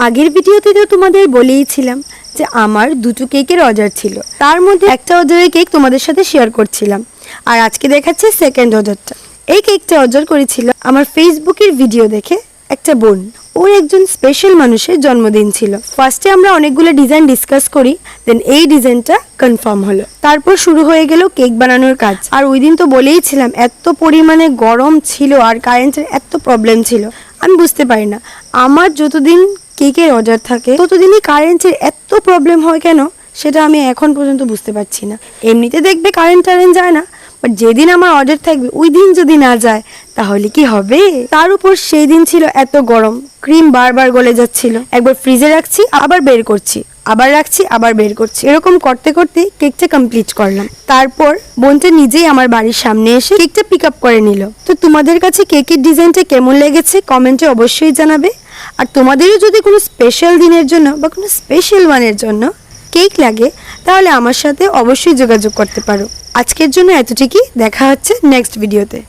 আগের ভিডিওতে তো তোমাদের বলেইছিলাম যে আমার দুটো কেকের অর্ডার ছিল, তার মধ্যে একটা অর্ডারের কেক তোমাদের সাথে শেয়ার করছিলাম, আর আজকে দেখাচ্ছি সেকেন্ড অর্ডারটা। এই কেকটা অর্ডার করেছিল আমার ফেসবুকের ভিডিও দেখে একটা বোন। ওর একজন স্পেশাল মানুষের জন্মদিন ছিল। ফার্স্টে আমরা অনেকগুলো ডিজাইন ডিসকাস করি, দেন এই ডিজাইনটা কনফার্ম হলো। তারপর শুরু হয়ে গেল কেক বানানোর কাজ। আর ওই দিন তো বলেইছিলাম এত পরিমাণে গরম ছিল আর কারেন্টের এত প্রবলেম ছিল, আমি বুঝতে পারি না আমার যতদিন কেকের অর্ডার থাকে ততদিনই কারেন্টের এত প্রবলেম হয় কেন, সেটা আমি এখন পর্যন্ত বুঝতে পারছি না। এমনিতে দেখবে কারেন্ট যায় না, বাট যেদিন আমার অর্ডার থাকবে ওই দিন যদি না যায় তাহলে কি হবে। তার উপর সেই দিন ছিল এত গরম, ক্রিম বারবার গলে যাচ্ছিল। একবার ফ্রিজে রাখছি আবার বের করছি, আবার রাখছি আবার বের করছি, এরকম করতে করতে কেকটা কমপ্লিট করলাম। তারপর বোনটা নিজেই আমার বাড়ির সামনে এসে কেকটা পিক আপ করে নিল। তো তোমাদের কাছে কেকের ডিজাইনটা কেমন লেগেছে কমেন্টে অবশ্যই জানাবে। আর তোমাদেরও যদি কোনো স্পেশাল দিনের জন্য বা কোনো স্পেশাল ওয়ানের জন্য কেক লাগে তাহলে আমার সাথে অবশ্যই যোগাযোগ করতে পারো। আজকের জন্য এতটুকুই, দেখা হচ্ছে নেক্সট ভিডিওতে।